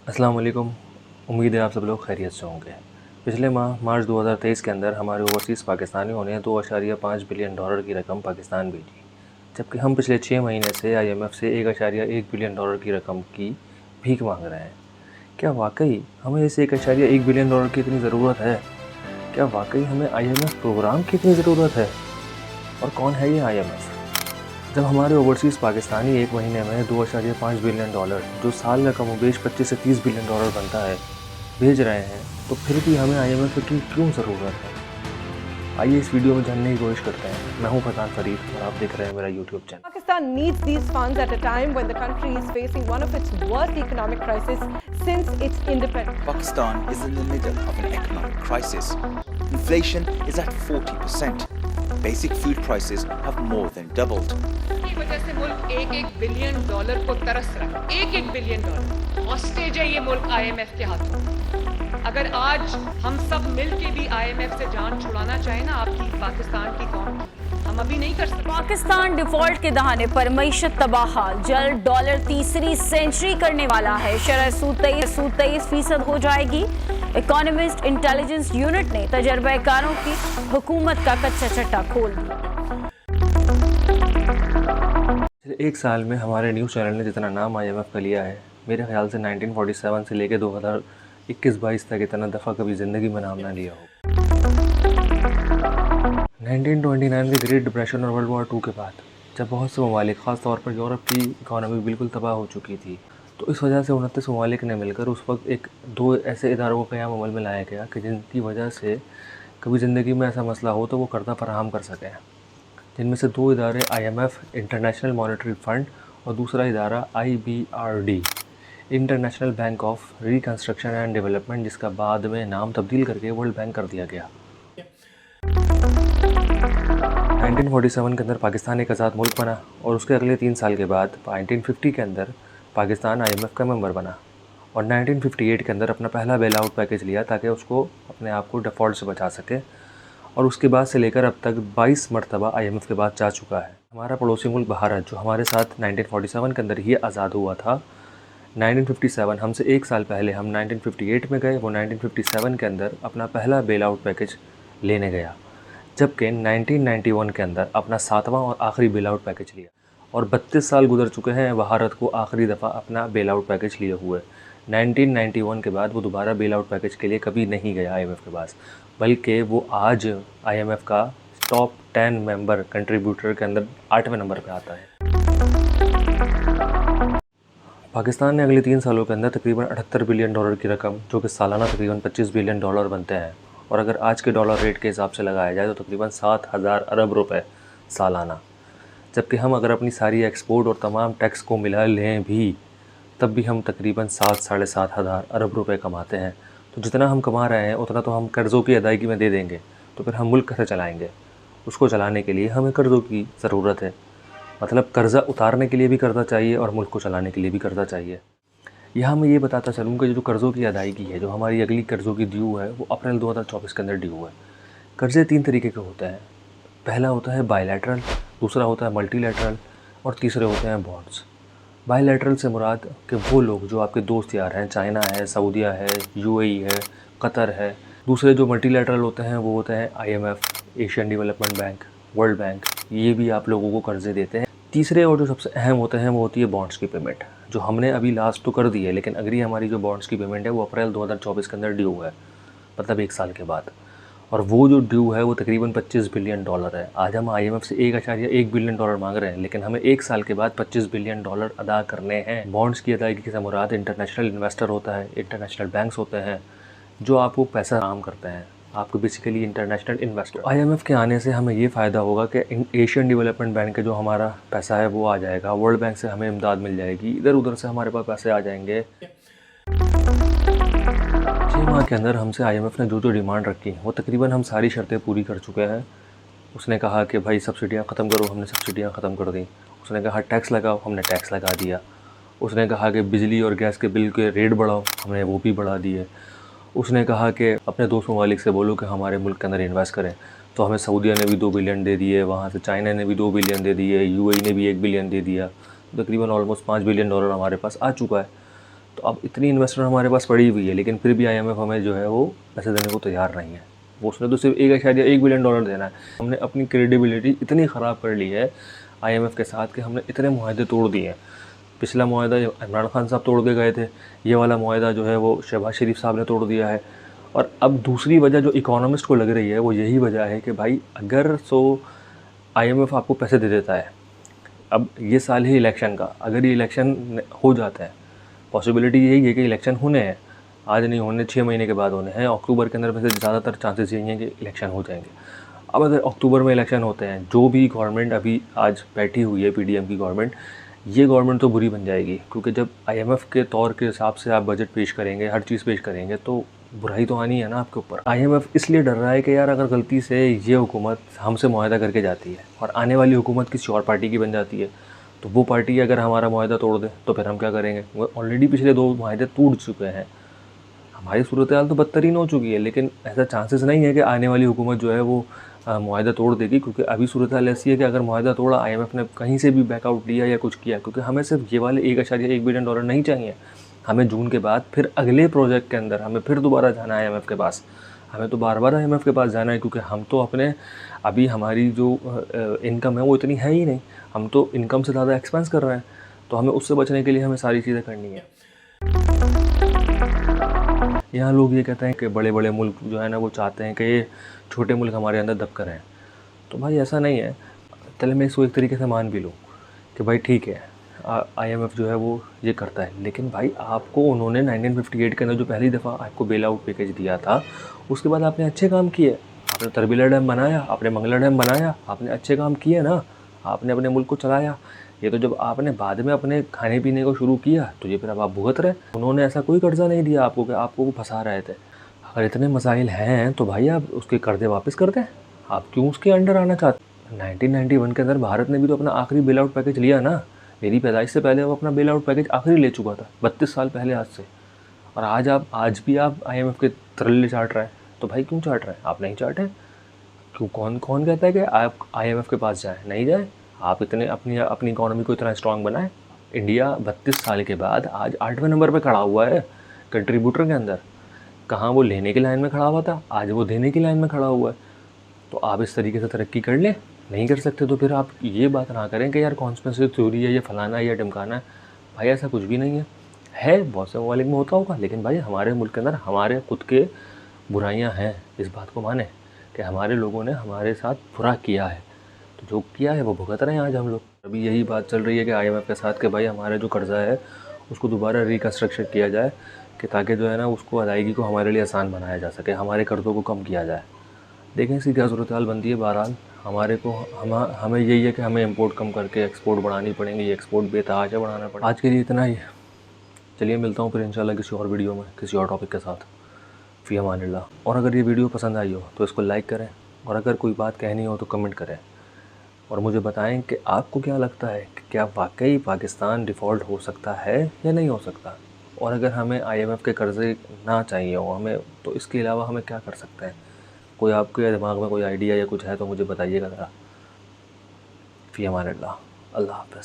अस्सलाम वालेकुम। उम्मीद है आप सब लोग खैरियत से होंगे। पिछले माह मार्च 2023 के अंदर हमारे ओवरसीज़ पाकिस्तानियों ने 2.5 बिलियन डॉलर की रकम पाकिस्तान भेजी, जबकि हम पिछले 6 महीने से IMF से 1.1 बिलियन डॉलर की रकम की भीख मांग रहे हैं। क्या वाकई हमें इस 1.1 बिलियन डॉलर की इतनी ज़रूरत है? क्या वाकई हमें IMF प्रोग्राम की इतनी ज़रूरत है? और कौन है ये IMF? जब हमारे ओवरसीज़ पाकिस्तानी एक महीने में 2.5 बिलियन डॉलर, जो साल का कमोबेश 25 से 30 बिलियन डॉलर बनता है, भेज रहे हैं, तो फिर भी हमें IMF की क्यों ज़रूरत है? आइए इस वीडियो में जानने की कोशिश करते हैं। मैं हूं फरहान फरीद और आप देख रहे हैं मेरा YouTube channel. Pakistan needs these funds at a time when the country is facing one of its worst economic crises since its independence. Pakistan is in the middle of an economic crisis. Inflation is at 40%. Basic food prices have more than doubled. की वजह से मुल्क $1 billion को तरस रहा है। $1 billion hostage है ये मुल्क IMF के हाथों। अगर आज हम सब मिल के भी IMF से जान छुड़ाना चाहें ना आपकी पाकिस्तान की कौम की, हम अभी नहीं कर सकते। पाकिस्तान डिफॉल्ट के दहाने पर मईशत तबाह हाल, जल्द डॉलर तीसरी सेंचुरी करने वाला है। शरह सूद 23% हो जाएगी। इकोनॉमिस्ट इंटेलिजेंस यूनिट ने तजर्बेकारों की हुकूमत का कच्चा चट्टा खोल दिया। पिछले एक साल में हमारे न्यूज़ चैनल ने जितना नाम IMF का लिया है, मेरे ख्याल से 1947 से लेकर 2021-22 तक इतना दफ़ा कभी ज़िंदगी में नाम ना लिया हो। 1929 के ग्रेट डिप्रेशन और वर्ल्ड वॉर 2 के बाद, जब बहुत से ममालिक, ख़ास तौर पर यूरोप की इकॉनमी बिल्कुल तबाह हो चुकी थी, तो इस वजह से 29 ममालिक ने मिलकर उस वक्त दो ऐसे इदारों को क़याम अमल में लाया गया कि जिनकी वजह से कभी ज़िंदगी में ऐसा मसला हो तो वो कर्जा फराहम कर सकें। जिनमें से दो इदारे IMF इंटरनेशनल मॉनेटरी फ़ंड और दूसरा इदारा IBRD international bank of reconstruction and development, जिसका बाद में नाम तब्दील करके वर्ल्ड बैंक कर दिया गया। 1947 के अंदर पाकिस्तान एक आज़ाद मुल्क बना और उसके अगले 3 साल के बाद 1950 के अंदर पाकिस्तान IMF का मेंबर बना और 1958 के अंदर अपना पहला बेल आउट पैकेज लिया ताकि उसको अपने आप को डिफ़ॉल्ट से बचा सके। और उसके बाद से लेकर अब तक 22 मरतबा IMF के बाद जा चुका है। हमारा पड़ोसी मुल्क भारत, जो हमारे साथ 1947 के अंदर ही आज़ाद हुआ था, 1957 हमसे एक साल पहले हम 1958 में गए, वो 1957 के अंदर अपना पहला बेल आउट पैकेज लेने गया, जबकि 1991 के अंदर अपना 7वां और आखिरी बेल आउट पैकेज लिया। और 32 साल गुजर चुके हैं भारत को आखिरी दफ़ा अपना बेल आउट पैकेज लिए हुए। 1991 के बाद वो दोबारा बेल आउट पैकेज के लिए कभी नहीं गया IMF के पास, बल्कि वो आज IMF का टॉप 10 मेंबर कंट्रीब्यूटर के अंदर 8वें नंबर पे आता है। पाकिस्तान ने अगले 3 सालों के अंदर तकरीबन 78 बिलियन डॉलर की रकम, जो कि सालाना तकरीबन 25 बिलियन डॉलर बनते हैं, और अगर आज के डॉलर रेट के हिसाब से लगाया जाए तो तकरीबन 7,000 अरब रुपए सालाना। जबकि हम अगर अपनी सारी एक्सपोर्ट और तमाम टैक्स को मिला लें भी, तब भी हम तकरीबन 7-7,500 अरब रुपए कमाते हैं। तो जितना हम कमा रहे हैं उतना तो हम कर्ज़ों की अदायगी में दे देंगे, तो फिर हम मुल्क कैसे चलाएंगे? उसको चलाने के लिए हमें कर्ज़ों की ज़रूरत है। मतलब कर्ज़ा उतारने के लिए भी कर्ज़ा चाहिए और मुल्क को चलाने के लिए भी कर्ज़ा चाहिए। यहाँ मैं ये बताता चलूँ कि जो कर्ज़ों की अदायगी है, जो हमारी अगली कर्ज़ों की ड्यू है, वो अप्रैल 2024 के अंदर ड्यू है। कर्ज़े 3 तरीके के होते हैं। पहला होता है बायलैटरल, दूसरा होता है मल्टीलैटरल और तीसरे होते हैं बॉन्ड्स। बायलैटरल से मुराद कि वो लोग जो आपके दोस्त यार हैं, चाइना है, सऊदीया है, UAE है, कतर है। दूसरे जो मल्टीलैटरल होते हैं वो होते हैं IMF, Asian development bank, world bank, ये भी आप लोगों को कर्ज़े देते हैं। तीसरे और जो सबसे अहम होते हैं वो होती है बॉन्ड्स की पेमेंट, जो हमने अभी लास्ट तो कर दी है, लेकिन अगली हमारी जो बॉन्ड्स की पेमेंट है वो अप्रैल 2024 के अंदर ड्यू है, मतलब 1 साल के बाद। और वो जो ड्यू है वो तकरीबन 25 बिलियन डॉलर है। आज हम IMF से 1.1 बिलियन डॉलर मांग रहे हैं, लेकिन हमें 1 साल के बाद 25 बिलियन डॉलर अदा करने हैं। बॉन्ड्स की अदायगी से मुराद इंटरनेशनल इन्वेस्टर होता है, इंटरनेशनल बैंक्स होते हैं जो आपको पैसा काम करते हैं, आपको बेसिकली इंटरनेशनल इन्वेस्टर। IMF के आने से हमें ये फ़ायदा होगा कि एशियन डेवलपमेंट बैंक के जो हमारा पैसा है वो आ जाएगा, वर्ल्ड बैंक से हमें इमदाद मिल जाएगी, इधर उधर से हमारे पास पैसे आ जाएंगे। 6 माह के अंदर हमसे IMF ने जो जो डिमांड रखी वो तकरीबन हम सारी शर्तें पूरी कर चुके हैं। उसने कहा कि भाई सब्सिडियाँ ख़त्म करो, हमने सब्सिडियाँ ख़त्म कर दी। उसने कहा टैक्स लगाओ, हमने टैक्स लगा दिया। उसने कहा कि बिजली और गैस के बिल के रेट बढ़ाओ, हमने वो भी बढ़ा दिए। उसने कहा कि अपने दोस्त ममालिक से बोलो कि हमारे मुल्क के अंदर इन्वेस्ट करें, तो हमें सऊदीया ने भी 2 बिलियन दे दिए, वहाँ से चाइना ने भी 2 बिलियन दे दिए, UAE ने भी 1 बिलियन दे दिया, तकरीबन ऑलमोस्ट 5 बिलियन डॉलर हमारे पास आ चुका है। तो अब इतनी इन्वेस्टमेंट हमारे पास पड़ी हुई है, लेकिन फिर भी IMF हमें जो है वो पैसे देने को तैयार नहीं है। वो उसने तो सिर्फ $1 बिलियन देना है। हमने अपनी क्रेडिबिलिटी इतनी ख़राब कर ली है IMF के साथ कि हमने इतने मुआहदे तोड़ दिए हैं। पिछला मुआहदा इमरान खान साहब तोड़ के गए थे, ये वाला मुआहदा जो है वो शहबाज शरीफ साहब ने तोड़ दिया है। और अब दूसरी वजह जो इकोनॉमिस्ट को लग रही है वो यही वजह है कि भाई अगर IMF आपको पैसे दे देता है, अब ये साल ही इलेक्शन का, अगर ये इलेक्शन हो जाता है, पॉसिबिलिटी यही है कि इलेक्शन होने हैं, आज नहीं होने 6 महीने के बाद होने हैं, अक्टूबर के अंदर में से ज़्यादातर चांसेस यही हैं कि इलेक्शन हो जाएंगे। अब अगर अक्टूबर में इलेक्शन होते हैं, जो भी गवर्नमेंट अभी आज बैठी हुई है PDM की गवर्नमेंट, ये गवर्नमेंट तो बुरी बन जाएगी, क्योंकि जब IMF के तौर के हिसाब से आप बजट पेश करेंगे, हर चीज़ पेश करेंगे, तो बुराई तो आनी है ना आपके ऊपर। IMF इसलिए डर रहा है कि यार अगर गलती से ये हुकूमत हमसे मुआहदा करके जाती है और आने वाली हुकूमत किसी और पार्टी की बन जाती है, तो वो पार्टी अगर हमारा मुआहदा तोड़ दे तो फिर हम क्या करेंगे। वो ऑलरेडी पिछले 2 मुआहदे टूट चुके हैं, हमारी सूरत हाल तो बदतरीन हो चुकी है, लेकिन ऐसा चांसेस नहीं है कि आने वाली हुकूमत जो है वो मुआहदा तोड़ देगी, क्योंकि अभी सूरत हाल ऐसी है कि अगर मुआहदा तोड़ा, IMF ने कहीं से भी बैकआउट लिया या कुछ किया, क्योंकि हमें सिर्फ ये वाले $1 बिलियन नहीं चाहिए, हमें जून के बाद फिर अगले प्रोजेक्ट के अंदर हमें फिर दोबारा जाना है IMF के पास। हमें तो बार बार IMF के पास जाना है, क्योंकि हम तो अपने अभी हमारी जो इनकम है वो इतनी है ही नहीं, हम तो इनकम से ज़्यादा एक्सपेंस कर रहे हैं, तो हमें उससे बचने के लिए हमें सारी चीज़ें करनी है। यहाँ लोग ये कहते हैं कि बड़े बड़े मुल्क जो है ना वो चाहते हैं कि ये छोटे मुल्क हमारे अंदर दबकर रहें, तो भाई ऐसा नहीं है। चले मैं इसको एक तरीके से मान भी लूँ कि भाई ठीक है, IMF जो है वो ये करता है, लेकिन भाई आपको उन्होंने 1958 के अंदर जो पहली दफ़ा आपको बेल आउट पैकेज दिया था, उसके बाद आपने अच्छे काम किए, आपने तरबीला डैम बनाया, आपने मंगला डैम बनाया, आपने अच्छे काम किए ना, आपने अपने मुल्क को चलाया। ये तो जब आपने बाद में अपने खाने पीने को शुरू किया तो ये फिर अब आप भुगत रहे। उन्होंने ऐसा कोई कर्जा नहीं दिया आपको कि आपको वो फंसा रहे थे। अगर इतने मसाइल हैं तो भाई आप उसके कर्जे वापस कर दें, आप क्यों उसके अंडर आना चाहते। 1991 के अंदर भारत ने भी तो अपना आखिरी बेल आउट पैकेज लिया ना, मेरी पैदाइश से पहले वो अपना बेल आउट पैकेज आखिरी ले चुका था, 32 साल पहले आज से। और आज भी आप IMF के तरले चाट रहे हैं, तो भाई क्यों चाट रहे हैं, आप नहीं चाटें क्यों। कौन कहता है कि आप IMF के पास जाएं, नहीं जाएं। आप इतने अपनी इकोनॉमी को इतना स्ट्रॉन्ग बनाएं। इंडिया 32 साल के बाद आज 8वें नंबर पे खड़ा हुआ है कंट्रीब्यूटर के अंदर। कहाँ वो लेने की लाइन में खड़ा हुआ था, आज वो देने की लाइन में खड़ा हुआ है। तो आप इस तरीके से तरक्की कर लें, नहीं कर सकते तो फिर आप ये बात ना करें कि यार कॉन्स्पिरेसी थ्योरी है, ये फलाना है या ढमकाना है। भाई ऐसा कुछ भी नहीं है बहुत से ममालिक में होता होगा, लेकिन भाई हमारे मुल्क के अंदर हमारे खुद के बुराइयां हैं। इस बात को माने कि हमारे लोगों ने हमारे साथ बुरा किया है, तो जो किया है वो भुगत रहे हैं आज हम लोग। अभी यही बात चल रही है कि IMF के साथ कि भाई हमारा जो कर्ज़ा है उसको दोबारा रिकन्स्ट्रक्शन किया जाए, कि ताकि जो है ना उसको अदायगी को हमारे लिए आसान बनाया जा सके, हमारे कर्ज़ों को कम किया जाए। देखें इसकी क्या सूरत हाल बनती है। बहरहाल हमें यही है कि हमें इंपोर्ट कम करके एक्सपोर्ट बढ़ानी पड़ेंगी, एक्सपोर्ट बेतहाशा बढ़ाना पड़ेगा। आज के लिए इतना ही। चलिए मिलता हूँ फिर इंशाल्लाह किसी और वीडियो में किसी और टॉपिक के साथ। फ़ी अमानिल्लाह। और अगर ये वीडियो पसंद आई हो तो इसको लाइक करें, और अगर कोई बात कहनी हो तो कमेंट करें, और मुझे बताएं कि आपको क्या लगता है कि क्या वाकई पाकिस्तान डिफ़ॉल्ट हो सकता है या नहीं हो सकता। और अगर हमें IMF के कर्ज़े ना चाहिए हो हमें, तो इसके अलावा हमें क्या कर सकते हैं। कोई आपके दिमाग में कोई आइडिया या कुछ है तो मुझे बताइएगा ज़रा। फ़ी अमानिल्लाह। अल्लाह हाफ़िज़।